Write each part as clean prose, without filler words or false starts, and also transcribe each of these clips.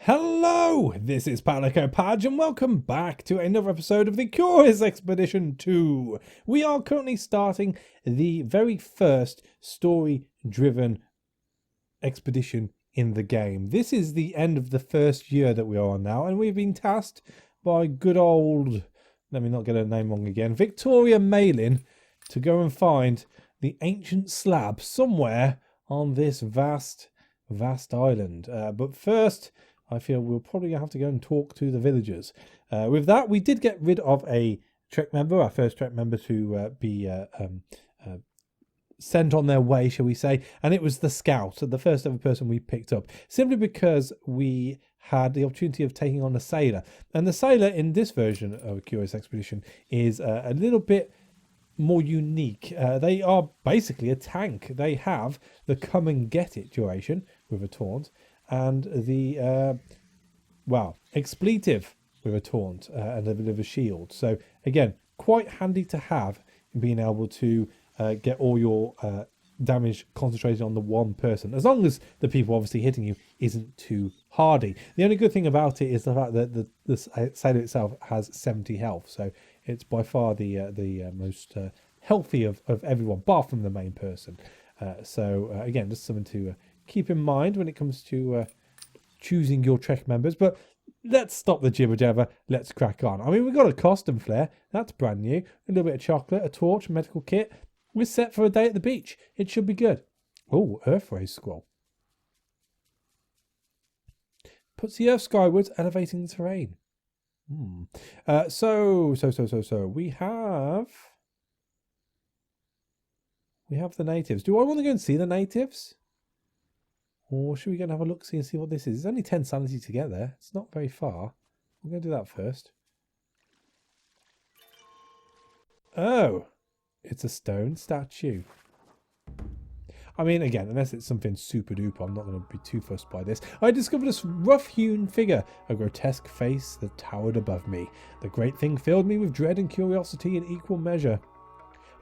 Hello, this is Palikao Padge and welcome back to another episode of the Curious Expedition 2. We are currently starting the very first story-driven expedition in the game. This is the end of the first year that we are on now, and we've been tasked by good old, let me not get her name wrong again, Victoria Malin, to go and find the ancient slab somewhere on this vast island. But first, I feel we'll probably have to go and talk to the villagers. With that, we did get rid of a trek member, our first trek member to be sent on their way, shall we say. And it was the scout, the first ever person we picked up, simply because we had the opportunity of taking on a sailor. And the sailor in this version of a Curious Expedition is a little bit more unique. They are basically a tank. They have the come and get it duration with a taunt, and the expletive with a taunt and a bit of a shield. So again, quite handy to have in being able to get all your damage concentrated on the one person, as long as the people obviously hitting you isn't too hardy. The only good thing about it is the fact that the sailor itself has 70 health, so it's by far the most healthy of everyone, bar from the main person. Again, just something to keep in mind when it comes to choosing your trek members. But let's stop the jibber jabber. Let's crack on. I mean, we've got a costume flare. That's brand new. A little bit of chocolate, a torch, a medical kit. We're set for a day at the beach. It should be good. Oh, Earth Ray scroll. Puts the Earth skywards, elevating the terrain. So we have the natives. Do I want to go and see the natives? Or should we go and have a look, see and see what this is? It's only 10 sanity to get there. It's not very far. We're going to do that first. Oh, it's a stone statue. I mean, again, unless it's something super duper, I'm not going to be too fussed by this. I discovered this rough-hewn figure, a grotesque face that towered above me. The great thing filled me with dread and curiosity in equal measure.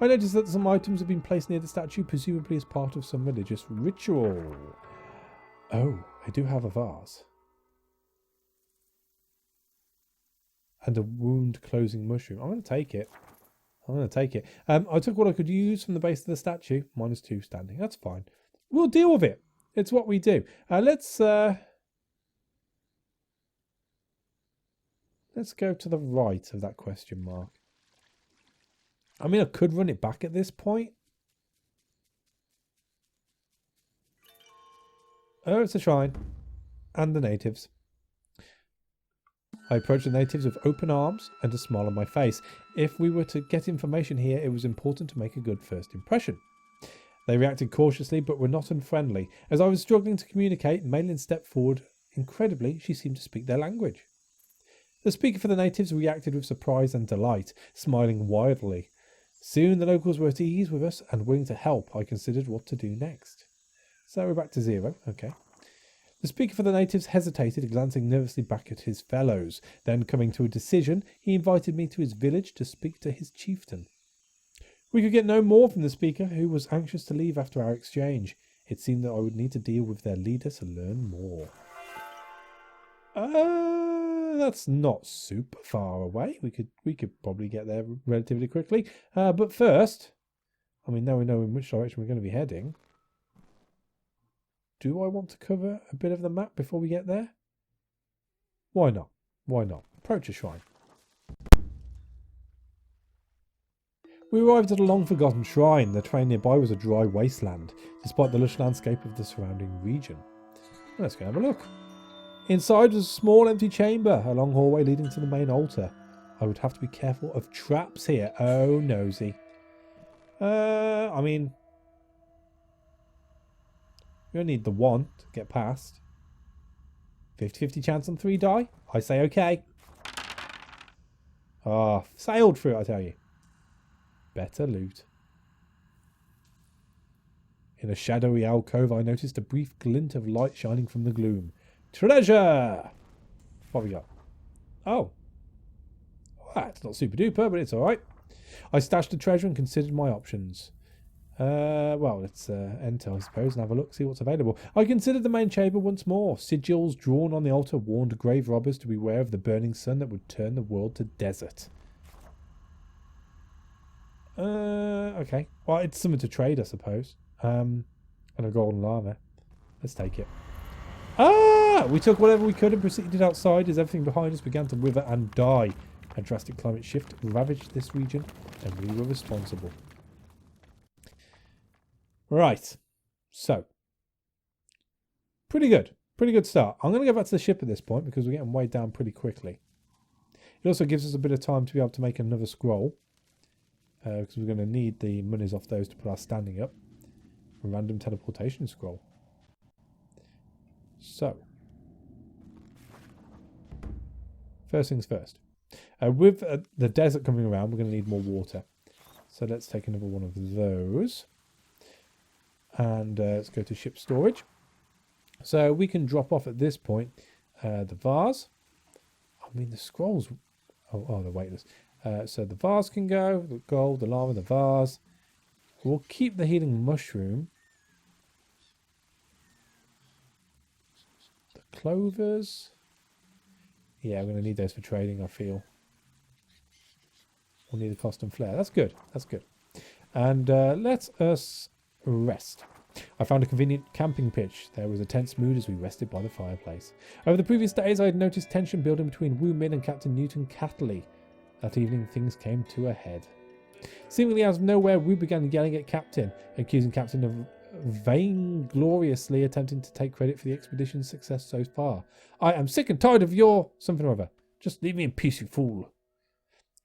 I noticed that some items have been placed near the statue, presumably as part of some religious ritual. Oh, I do have a vase. And a wound-closing mushroom. I'm going to take it. I took what I could use from the base of the statue. -2 standing. That's fine. We'll deal with it. It's what we do. Let's go to the right of that question mark. I mean, I could run it back at this point. Oh, it's a shrine. And the natives. I approached the natives with open arms and a smile on my face. If we were to get information here, it was important to make a good first impression. They reacted cautiously, but were not unfriendly. As I was struggling to communicate, Malin stepped forward. Incredibly, she seemed to speak their language. The speaker for the natives reacted with surprise and delight, smiling wildly. Soon the locals were at ease with us and willing to help. I considered what to do next. So we're back to 0. Okay. The speaker for the natives hesitated, glancing nervously back at his fellows. Then, coming to a decision, he invited me to his village to speak to his chieftain. We could get no more from the speaker, who was anxious to leave after our exchange. It seemed that I would need to deal with their leader to learn more. That's not super far away. We could probably get there relatively quickly. But first, I mean, now we know in which direction we're going to be heading. Do I want to cover a bit of the map before we get there? Why not? Why not? Approach a shrine. We arrived at a long-forgotten shrine. The terrain nearby was a dry wasteland, despite the lush landscape of the surrounding region. Let's go have a look. Inside was a small empty chamber, a long hallway leading to the main altar. I would have to be careful of traps here. Oh, nosy. I mean, we only need the one to get past. 50-50 chance on 3 die. I say okay. Sailed through it, I tell you. Better loot. In a shadowy alcove, I noticed a brief glint of light shining from the gloom. Treasure! What have we got? Oh. It's not super duper, but it's alright. I stashed the treasure and considered my options. Well, let's enter, I suppose, and have a look, see what's available. I considered the main chamber once more. Sigils drawn on the altar warned grave robbers to beware of the burning sun that would turn the world to desert. Okay. Well, it's something to trade, I suppose. And a golden llama. Let's take it. Ah! We took whatever we could and proceeded outside as everything behind us began to wither and die. A drastic climate shift ravaged this region, and we were responsible. Right. So. Pretty good. Pretty good start. I'm going to go back to the ship at this point because we're getting weighed down pretty quickly. It also gives us a bit of time to be able to make another scroll. Because we're going to need the monies off those to put our standing up. A random teleportation scroll. So. First things first. With the desert coming around, we're going to need more water. So let's take another one of those. And let's go to ship storage. So we can drop off at this point the vase. I mean, the scrolls... Oh, they're weightless. So the vase can go, the gold, the lava, the vase. We'll keep the healing mushroom. The clovers. Yeah, I'm going to need those for trading, I feel. We'll need a custom flare. That's good. That's good. And let us rest. I found a convenient camping pitch. There was a tense mood as we rested by the fireplace. Over the previous days, I had noticed tension building between Wu Min and Captain Newton Catley. That evening, things came to a head. Seemingly out of nowhere, Wu began yelling at Captain, accusing Captain of vaingloriously attempting to take credit for the expedition's success so far. I am sick and tired of your... something or other. Just leave me in peace, you fool.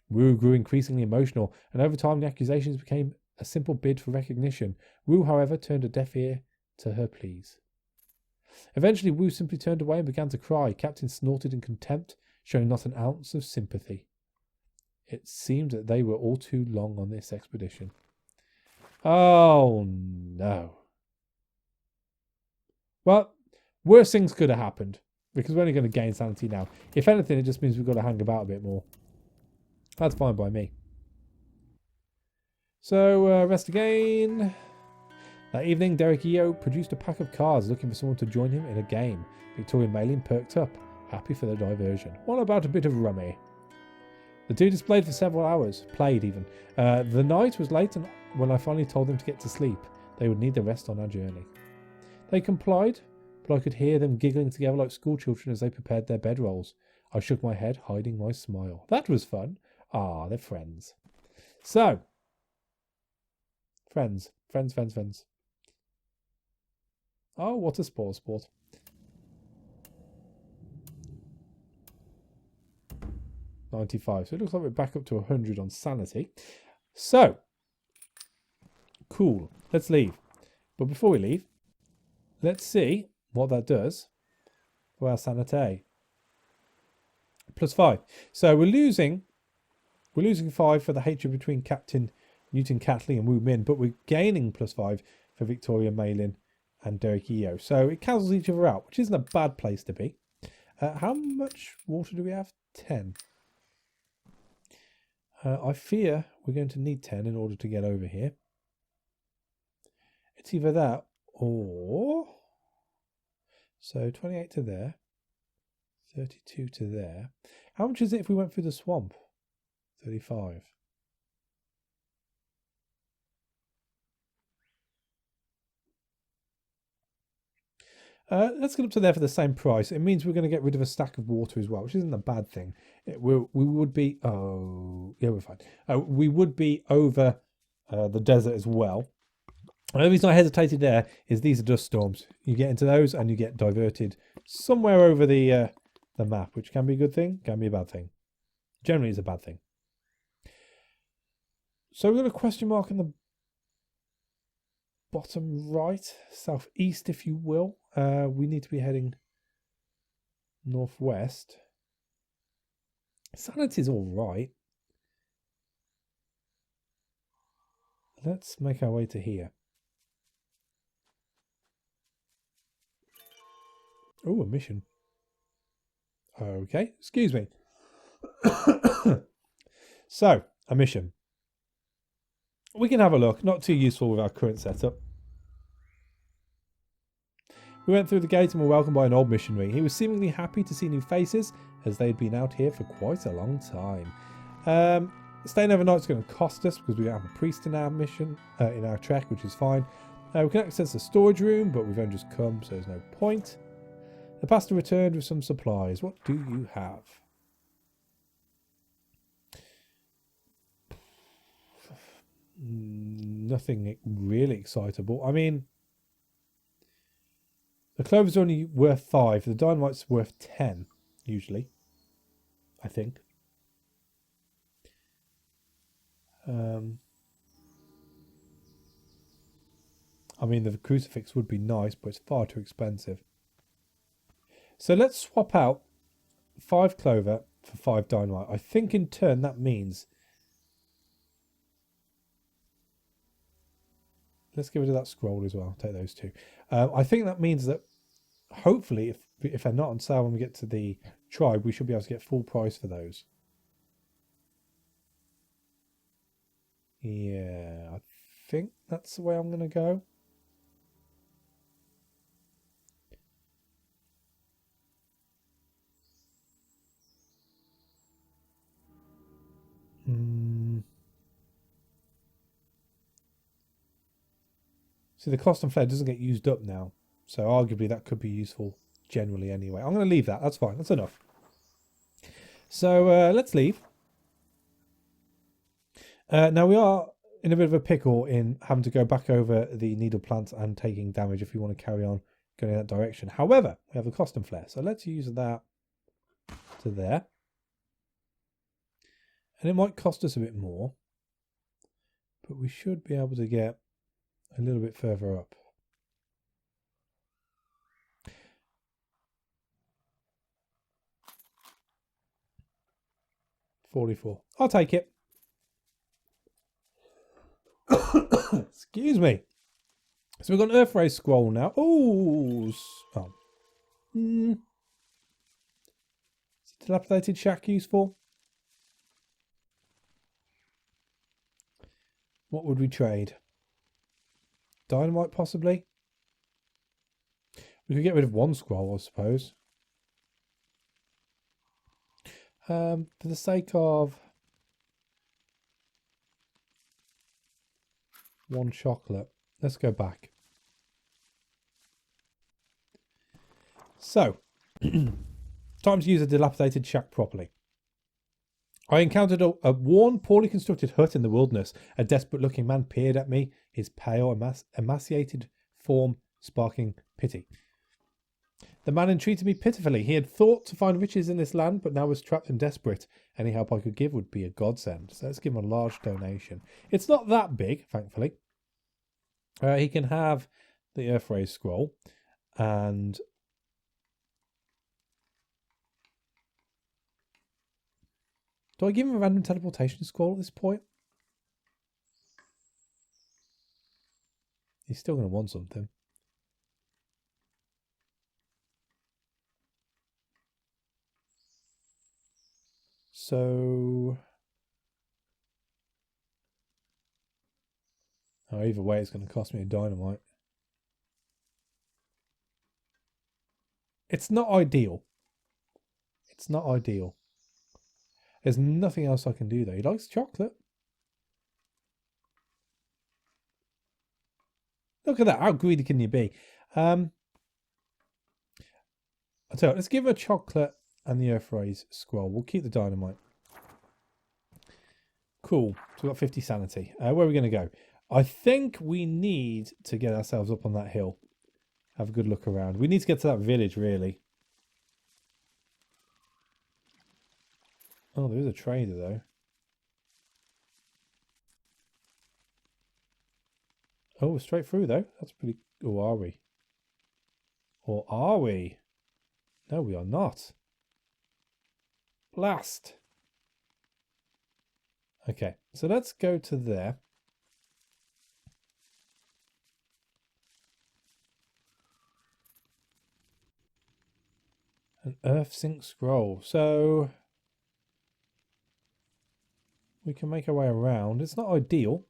Wu grew increasingly emotional, and over time the accusations became a simple bid for recognition. Wu, however, turned a deaf ear to her pleas. Eventually, Wu simply turned away and began to cry. Captain snorted in contempt, showing not an ounce of sympathy. It seemed that they were all too long on this expedition. Oh, no. Well, worse things could have happened, because we're only going to gain sanity now. If anything, it just means we've got to hang about a bit more. That's fine by me. So, rest again. That evening, Derek Eo produced a pack of cards looking for someone to join him in a game. Victoria Malin perked up, happy for the diversion. What about a bit of rummy? The two displayed for several hours, played even. The night was late, and when I finally told them to get to sleep, they would need the rest on our journey. They complied, but I could hear them giggling together like schoolchildren as they prepared their bedrolls. I shook my head, hiding my smile. That was fun. Ah, they're friends. So, friends. Oh, what a sport. 95. So it looks like we're back up to 100 on sanity. So, cool. Let's leave. But before we leave, let's see what that does for our sanity. +5. So we're losing 5 for the hatred between Captain Newton Catley and Wu Min, but we're gaining +5 for Victoria Malin and Derek Eo. So it cancels each other out, which isn't a bad place to be. How much water do we have? 10. I fear we're going to need 10 in order to get over here. It's either that or... So 28 to there. 32 to there. How much is it if we went through the swamp? 35. Let's get up to there for the same price. It means we're going to get rid of a stack of water as well, which isn't a bad thing. We would be... Oh, yeah, we're fine. We would be over the desert as well. The only reason I hesitated there is these are dust storms. You get into those and you get diverted somewhere over the map, which can be a good thing, can be a bad thing. Generally, it's a bad thing. So we've got a question mark in the bottom right, southeast, if you will. We need to be heading northwest. Sanity's all right. Let's make our way to here. Oh, a mission. Okay, excuse me. So, a mission. We can have a look. Not too useful with our current setup. We went through the gate and were welcomed by an old missionary. He was seemingly happy to see new faces, as they'd been out here for quite a long time. Staying overnight is going to cost us because we don't have a priest in our mission, in our trek, which is fine. We can access the storage room, but we've only just come, so there's no point. The pastor returned with some supplies. What do you have? Nothing really excitable. I mean, the clover's only worth 5. The dynamite's worth 10, usually. I think. I mean, the crucifix would be nice, but it's far too expensive. So let's swap out 5 clover for 5 dynamite. I think in turn that means... Let's get rid of that scroll as well. Take those 2. I think that means that hopefully, if they're not on sale when we get to the tribe, we should be able to get full price for those. Yeah, I think that's the way I'm going to go. See, the custom flare doesn't get used up now, so arguably that could be useful generally anyway. I'm going to leave that. That's fine. That's enough. So let's leave. Now we are in a bit of a pickle in having to go back over the needle plants and taking damage if we want to carry on going in that direction. However, we have the custom flare, so let's use that to there. And it might cost us a bit more, but we should be able to get a little bit further up. $44. I'll take it. Excuse me. So we've got an Earth Ray scroll now. Is dilapidated shack useful? What would we trade? Dynamite, possibly? We could get rid of 1 scroll, I suppose. For the sake of 1 chocolate, let's go back. So, time to use a dilapidated shack properly. I encountered a worn, poorly constructed hut in the wilderness. A desperate-looking man peered at me, his pale, emaciated form sparking pity. The man entreated me pitifully. He had thought to find riches in this land, but now was trapped and desperate. Any help I could give would be a godsend. So let's give him a large donation. It's not that big, thankfully. He can have the Earth Ray scroll, and do I give him a random teleportation scroll at this point? He's still going to want something. So... oh, either way, it's going to cost me a dynamite. It's not ideal. It's not ideal. There's nothing else I can do, though. He likes chocolate. Look at that. How greedy can you be? I'll tell you what, let's give her chocolate and the Earth Rays scroll. We'll keep the dynamite. Cool. So we've got 50 sanity. Where are we going to go? I think we need to get ourselves up on that hill. Have a good look around. We need to get to that village, really. Oh, there is a trader, though. Oh, we're straight through, though. That's pretty... or are we? Or are we? No, we are not. Blast. Okay, so let's go to there. An Earth Sync scroll. So... we can make our way around. It's not ideal.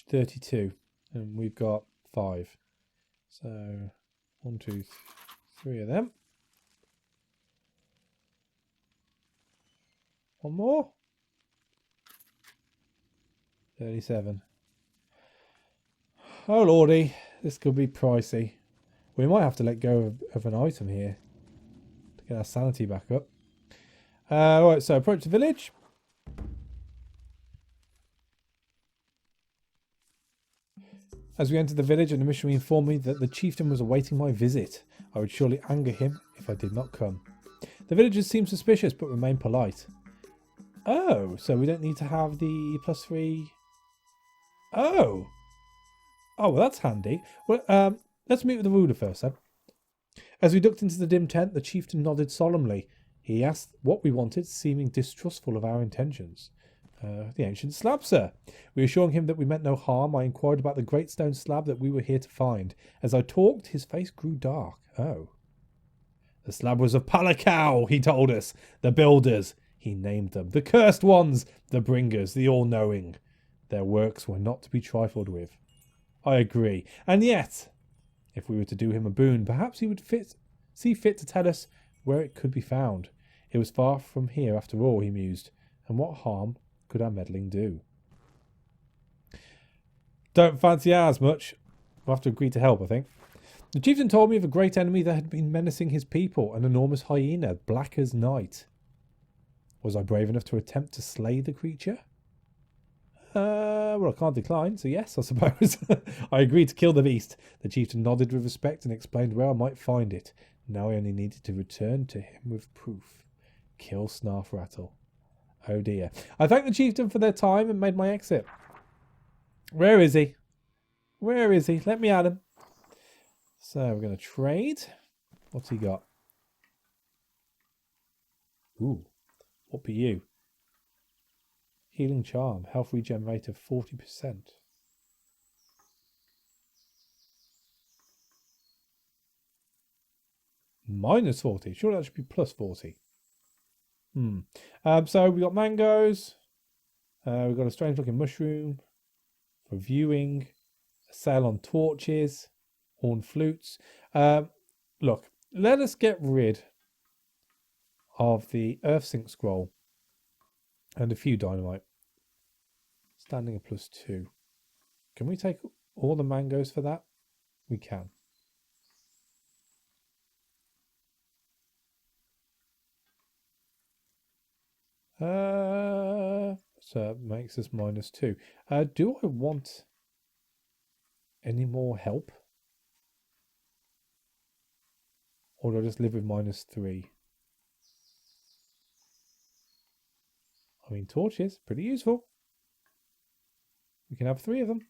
32. And we've got 5. So 1, 2, 3 of them. One more. 37. Oh lordy, this could be pricey. We might have to let go of an item here to get our sanity back up. Right, so approach the village. As we entered the village, and the missionary informed me that the chieftain was awaiting my visit. I would surely anger him if I did not come. The villagers seemed suspicious but remained polite. Oh, so we don't need to have the +3. Oh. Oh, well, that's handy. Well, let's meet with the ruler first, then. As we ducked into the dim tent, the chieftain nodded solemnly. He asked what we wanted, seeming distrustful of our intentions. The ancient slab, sir. Reassuring him that we meant no harm, I inquired about the great stone slab that we were here to find. As I talked, his face grew dark. Oh. The slab was of Palikao, he told us. The builders, he named them. The cursed ones, the bringers, the all-knowing. Their works were not to be trifled with. I agree. And yet, if we were to do him a boon, perhaps he would see fit to tell us where it could be found. It was far from here after all, he mused. And what harm could our meddling do? Don't fancy ours much. We'll have to agree to help, I think. The chieftain told me of a great enemy that had been menacing his people, an enormous hyena, black as night. Was I brave enough to attempt to slay the creature? Well, I can't decline, so yes, I suppose. I agreed to kill the beast. The chieftain nodded with respect and explained where I might find it. Now I only needed to return to him with proof. Kill Snarfrattle. Oh dear. I thanked the chieftain for their time and made my exit. Where is he? Where is he? Let me at him. So we're going to trade. What's he got? Ooh. What be you? Healing charm. Health regen rate of 40%. Minus 40. Sure, that should be plus 40. So we got mangoes. We've got a strange looking mushroom for viewing. A sale on torches. Horn flutes. Look, let us get rid of the earth sink scroll and a few dynamite. Standing a +2. Can we take all the mangoes for that? We can. So it makes us -2. Do I want any more help? Or do I just live with -3? I mean, torches, pretty useful. We can have 3 of them. We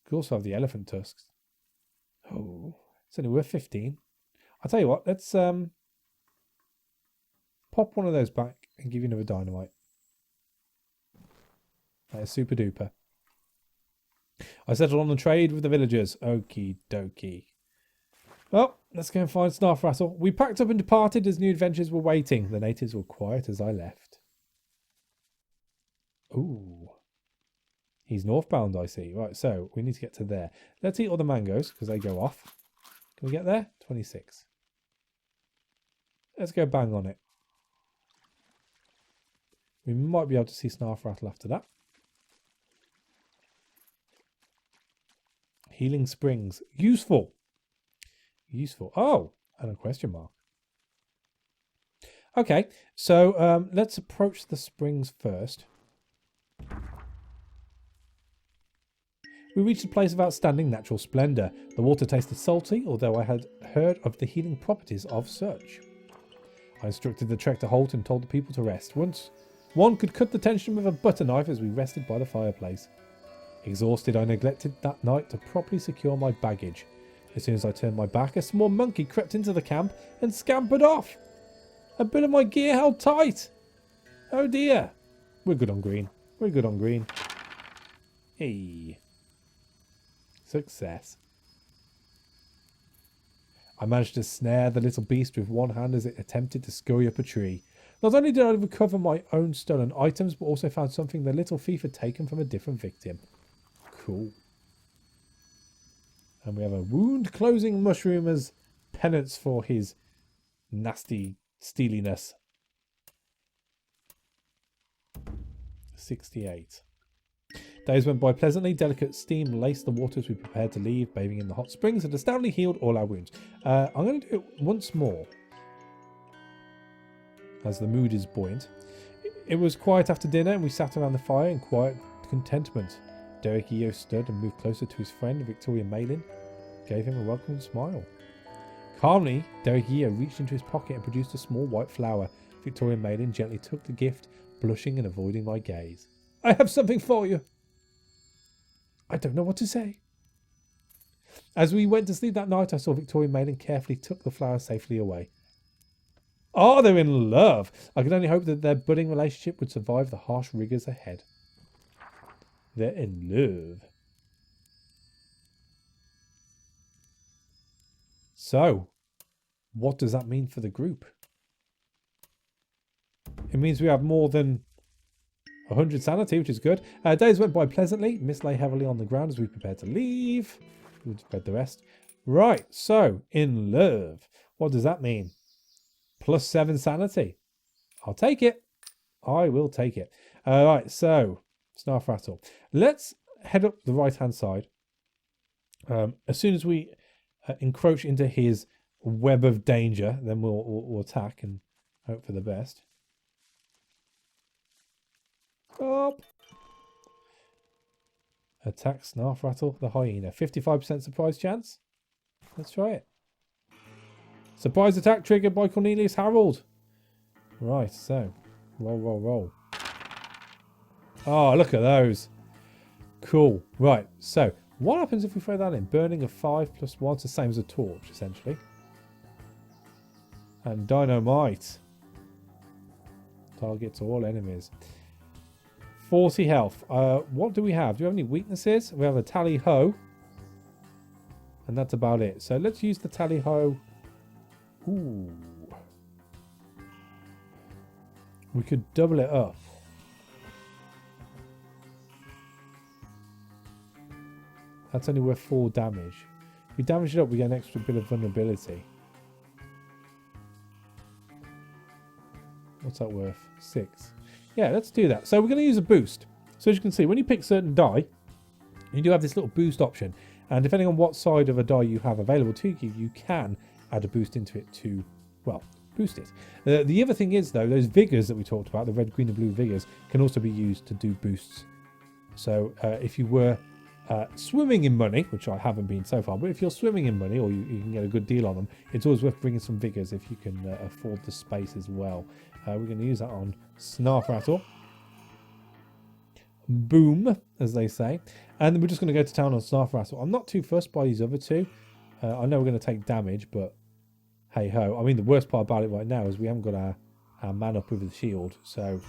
could also have the elephant tusks. Oh, it's only worth 15. I'll tell you what, let's pop one of those back and give you another dynamite. That is super duper. I settled on the trade with the villagers. Okie dokie. Well, let's go and find Snarfrattle. We packed up and departed as new adventures were waiting. The natives were quiet as I left. Ooh. He's northbound, I see. Right, so we need to get to there. Let's eat all the mangoes because they go off. Can we get there? 26. Let's go bang on it. We might be able to see Snarfrattle after that. Healing springs. Useful. Useful. Oh, and a question mark. Okay, so let's approach the springs first. We reached a place of outstanding natural splendour. The water tasted salty, although I had heard of the healing properties of such. I instructed the trek to halt and told the people to rest. Once one could cut the tension with a butter knife as we rested by the fireplace. Exhausted, I neglected that night to properly secure my baggage. As soon as I turned my back, a small monkey crept into the camp and scampered off. A bit of my gear held tight. Oh dear. We're good on green. We're good on green. Hey. Success. I managed to snare the little beast with one hand as it attempted to scurry up a tree. Not only did I recover my own stolen items, but also found something the little thief had taken from a different victim. Cool. And we have a wound closing mushroom as penance for his nasty steeliness. 68. Days went by pleasantly. Delicate steam laced the water as we prepared to leave. Bathing in the hot springs had astoundingly healed all our wounds. I'm going to do it once more, as the mood is buoyant. It was quiet after dinner, and we sat around the fire in quiet contentment. Derek Eo stood and moved closer to his friend, Victoria Malin, gave him a welcoming smile. Calmly, Derek Eo reached into his pocket and produced a small white flower. Victoria Malin gently took the gift, blushing and avoiding my gaze. I have something for you. I don't know what to say. As we went to sleep that night, I saw Victoria Malin carefully took the flower safely away. Oh, they're in love. I could only hope that their budding relationship would survive the harsh rigours ahead. They're in love. So, what does that mean for the group? It means we have more than 100 sanity, which is good. Days went by pleasantly. Mist lay heavily on the ground as we prepared to leave. We'll spread the rest. Right, so, in love. What does that mean? +7 sanity. I'll take it. I will take it. Right, so, Snarfrattle. Let's head up the right-hand side. As soon as we encroach into his web of danger, then we'll attack and hope for the best. Stop. Attack Snarfrattle the hyena. 55% surprise chance. Let's try it. Surprise attack triggered by Cornelius Harold. Right, so roll. Oh, look at those. Cool. Right, so what happens if we throw that in? Burning of 5 + 1, it's the same as a torch, essentially. And dynamite. Targets all enemies. 40 health. What do we have? Do we have any weaknesses? We have a tally-ho. And that's about it. So let's use the tally-ho. Ooh. We could double it up. That's only worth 4 damage. If we damage it up, we get an extra bit of vulnerability. What's that worth? 6. Yeah, let's do that. So we're going to use a boost. So as you can see, when you pick certain die, you do have this little boost option. And depending on what side of a die you have available to you, you can add a boost into it to, well, boost it. The other thing is, though, those vigors that we talked about, the red, green and blue vigors, can also be used to do boosts. So if you were swimming in money, which I haven't been so far, but if you're swimming in money or you can get a good deal on them, it's always worth bringing some vigors if you can afford the space as well. We're going to use that on Snarfrattle. Boom, as they say. And then we're just going to go to town on Snarfrattle. I'm not too fussed by these other two. I know we're going to take damage, but hey ho. I mean, the worst part about it right now is we haven't got our man up with the shield. So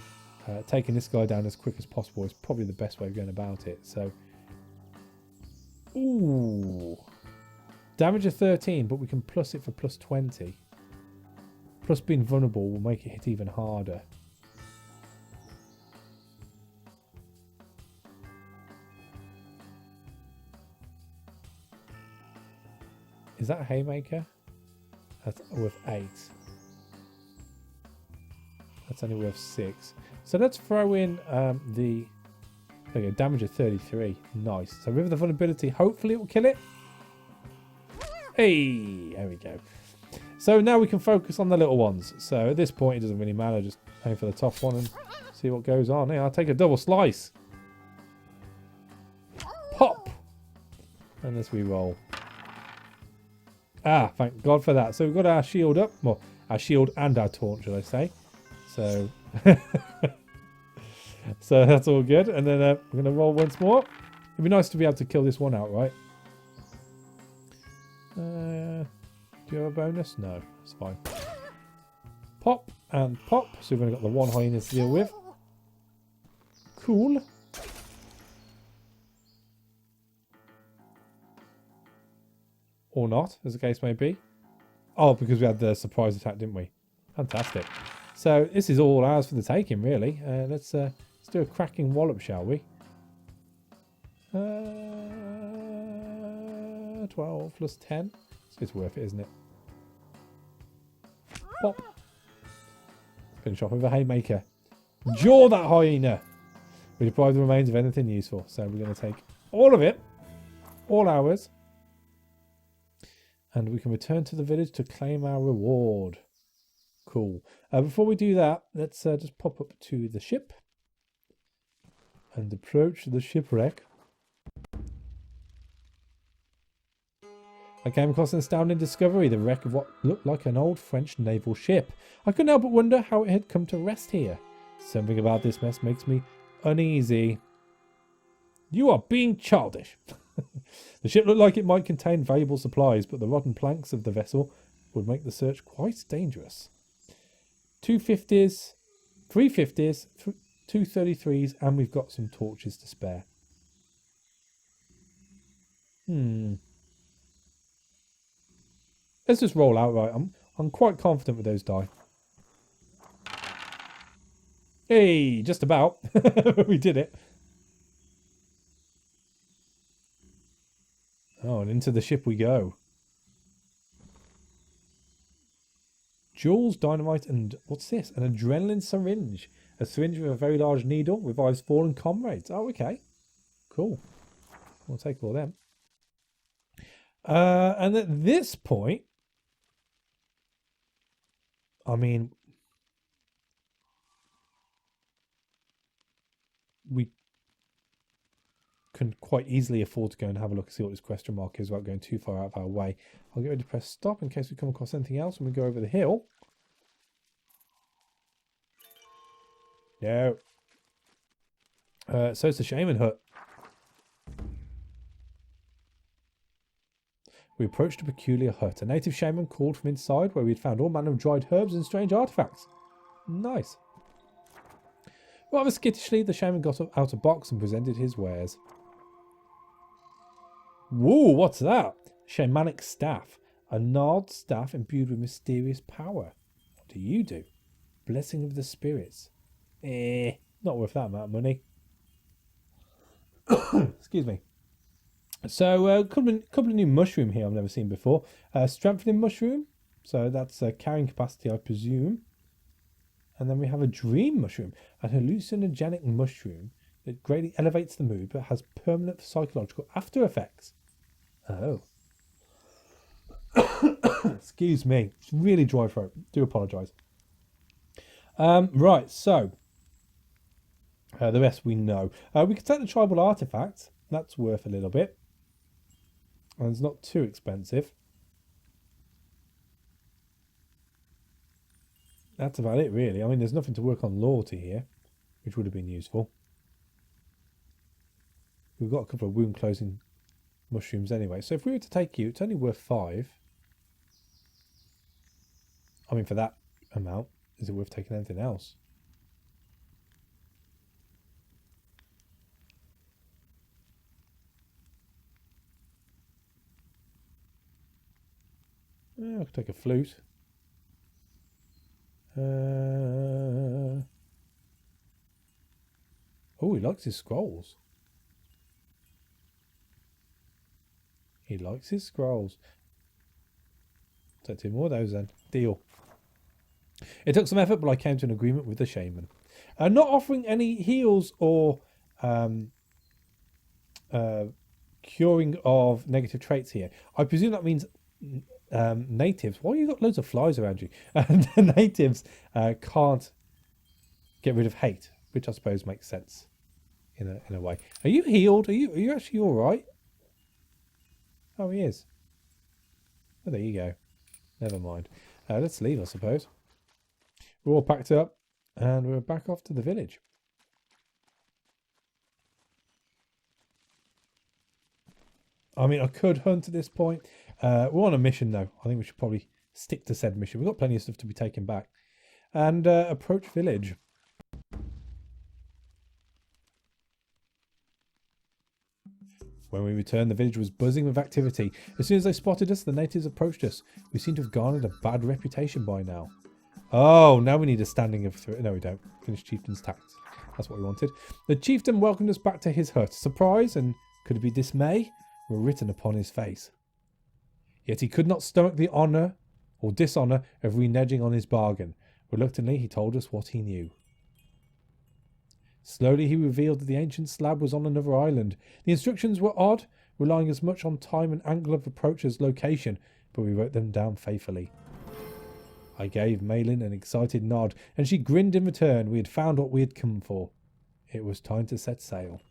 taking this guy down as quick as possible is probably the best way of going about it. So, ooh. Damage of 13, but we can plus it for +20. Plus being vulnerable will make it hit even harder. Is that a haymaker? That's worth 8. That's only worth 6. So let's throw in the... There we go, damage of 33. Nice. So with the vulnerability, hopefully it will kill it. Hey! There we go. So now we can focus on the little ones. So at this point, it doesn't really matter. Just aim for the top one and see what goes on. Yeah, I'll take a double slice. Pop! And let's re-roll. Ah, thank God for that. So we've got our shield up. Well, our shield and our taunt, should I say. So... so that's all good. And then we're going to roll once more. It'd be nice to be able to kill this one outright. Do you have a bonus? No, it's fine. Pop and pop. So we've only got the one hyena to deal with. Cool. Or not, as the case may be. Oh, because we had the surprise attack, didn't we? Fantastic. So this is all ours for the taking, really. Let's do a cracking wallop, shall we? 12 plus 10. It's worth it, isn't it? Pop. Finish off with a haymaker. Jaw that hyena! We deprive the remains of anything useful. So we're going to take all of it. All ours. And we can return to the village to claim our reward. Cool. Before we do that, let's just pop up to the ship. And approach the shipwreck. I came across an astounding discovery, the wreck of what looked like an old French naval ship. I couldn't help but wonder how it had come to rest here. Something about this mess makes me uneasy. You are being childish. The ship looked like it might contain valuable supplies, but the rotten planks of the vessel would make the search quite dangerous. 250s, 350s, 233s, and we've got some torches to spare. Let's just roll outright. I'm quite confident with those die. Hey, just about. We did it. Oh, and into the ship we go. Jewels, dynamite, and what's this? An adrenaline syringe. A syringe with a very large needle revives fallen comrades. Oh, okay. Cool. We'll take all them. And at this point, I mean, we can quite easily afford to go and have a look and see what this question mark is without going too far out of our way. I'll get ready to press stop in case we come across anything else when we go over the hill. No. So it's the shaman hut. We approached a peculiar hut. A native shaman called from inside where we had found all manner of dried herbs and strange artifacts. Nice. Rather skittishly, the shaman got out a box and presented his wares. Whoa, what's that? Shamanic staff. A gnarled staff imbued with mysterious power. What do you do? Blessing of the spirits. Not worth that amount of money. Excuse me. So, a couple of new mushroom here I've never seen before. Strengthening mushroom. So that's carrying capacity, I presume. And then we have a dream mushroom. An hallucinogenic mushroom that greatly elevates the mood but has permanent psychological after effects. Oh. Excuse me. It's really dry throat. Do apologise. Right, so. The rest we know. We can take the tribal artifact. That's worth a little bit. And it's not too expensive. That's about it, really. I mean, there's nothing to work on loyalty here, which would have been useful. We've got a couple of wound closing mushrooms anyway. So if we were to take you, it's only worth 5. I mean, for that amount, is it worth taking anything else? I could take a flute. Oh, he likes his scrolls. He likes his scrolls. Take 2 more of those then. Deal. It took some effort, but I came to an agreement with the shaman. Not offering any heals or curing of negative traits here. I presume that means natives. Why you got loads of flies around you? The natives can't get rid of hate, which I suppose makes sense in a way. Are you healed? Are you actually all right? Oh, he is. Oh, there you go. Never mind. Let's leave, I suppose. We're all packed up, and we're back off to the village. I mean, I could hunt at this point. We're on a mission, though. I think we should probably stick to said mission. We've got plenty of stuff to be taken back. And approach village. When we returned, the village was buzzing with activity. As soon as they spotted us, the natives approached us. We seem to have garnered a bad reputation by now. Oh, now we need a standing of 3. No, we don't. Finish chieftain's task. That's what we wanted. The chieftain welcomed us back to his hut. Surprise and could it be dismay were written upon his face. Yet he could not stomach the honour or dishonour of reneging on his bargain. Reluctantly, he told us what he knew. Slowly, he revealed that the ancient slab was on another island. The instructions were odd, relying as much on time and angle of approach as location, but we wrote them down faithfully. I gave Malin an excited nod, and she grinned in return. We had found what we had come for. It was time to set sail.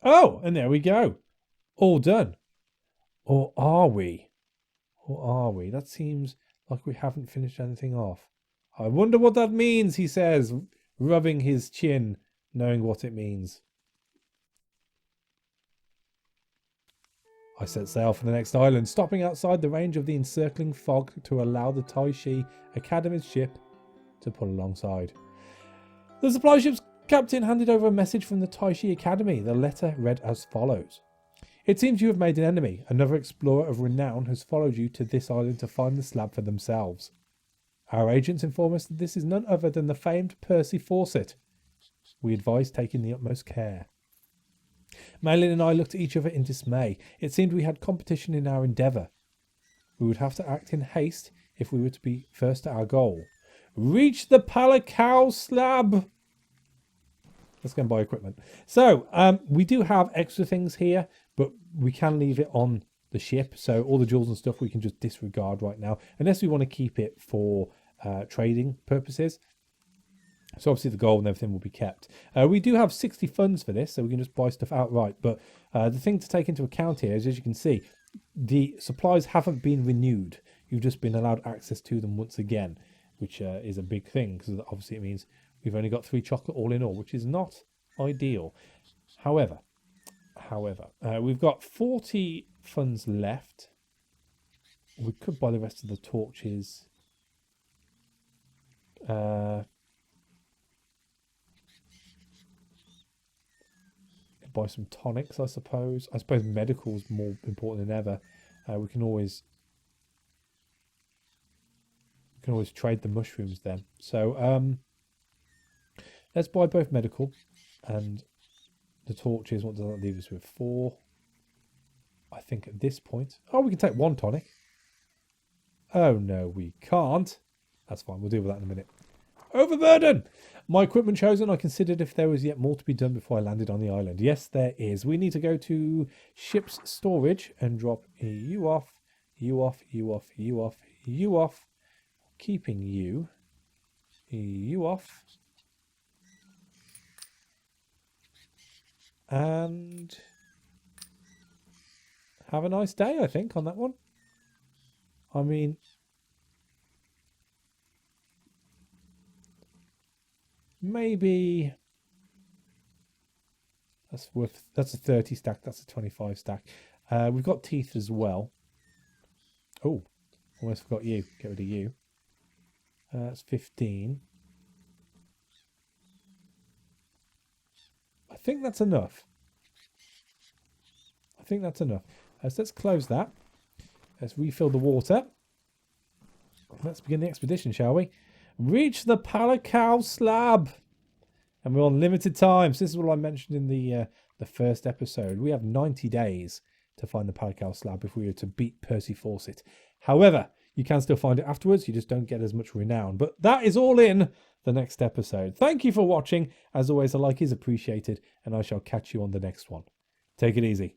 Oh, and there we go. All done. Or are we? Or are we? That seems like we haven't finished anything off. I wonder what that means, he says, rubbing his chin, knowing what it means. I set sail for the next island, stopping outside the range of the encircling fog to allow the Taishi Academy's ship to pull alongside. The supply ship's captain handed over a message from the Taishi Academy. The letter read as follows. It seems you have made an enemy. Another explorer of renown has followed you to this island to find the slab for themselves. Our agents inform us that this is none other than the famed Percy Fawcett. We advise taking the utmost care. Malin and I looked at each other in dismay. It seemed we had competition in our endeavour. We would have to act in haste if we were to be first to our goal. Reach the Palikao slab! Let's go and buy equipment. So, we do have extra things here, but we can leave it on the ship. So all the jewels and stuff we can just disregard right now, unless we want to keep it for trading purposes. So obviously the gold and everything will be kept. We do have 60 funds for this, so we can just buy stuff outright. But the thing to take into account here is, as you can see, the supplies haven't been renewed. You've just been allowed access to them once again, which is a big thing, because obviously it means we've only got 3 chocolate all in all, which is not ideal. However, we've got 40 funds left. We could buy the rest of the torches. Buy some tonics, I suppose. I suppose medical's more important than ever. We can always trade the mushrooms then. So let's buy both medical and the torches. What does that leave us with? 4. I think at this point. Oh, we can take 1 tonic. Oh no, we can't. That's fine. We'll deal with that in a minute. Overburden! My equipment chosen, I considered if there was yet more to be done before I landed on the island. Yes, there is. We need to go to ship's storage and drop you off, you off, you off, you off, you off. Keeping you off. And have a nice day, I think, on that one. I mean, maybe that's a 30 stack, that's a 25 stack. We've got teeth as well. Oh, almost forgot you. Get rid of you. That's 15. I think that's enough. So let's close that. Let's refill the water. Let's begin the expedition, shall we? Reach the Palikao slab. And we're on limited time. So this is what I mentioned in the first episode. We have 90 days to find the Palikao slab if we were to beat Percy Fawcett. However, you can still find it afterwards. You just don't get as much renown. But that is all in the next episode. Thank you for watching. As always, a like is appreciated. And I shall catch you on the next one. Take it easy.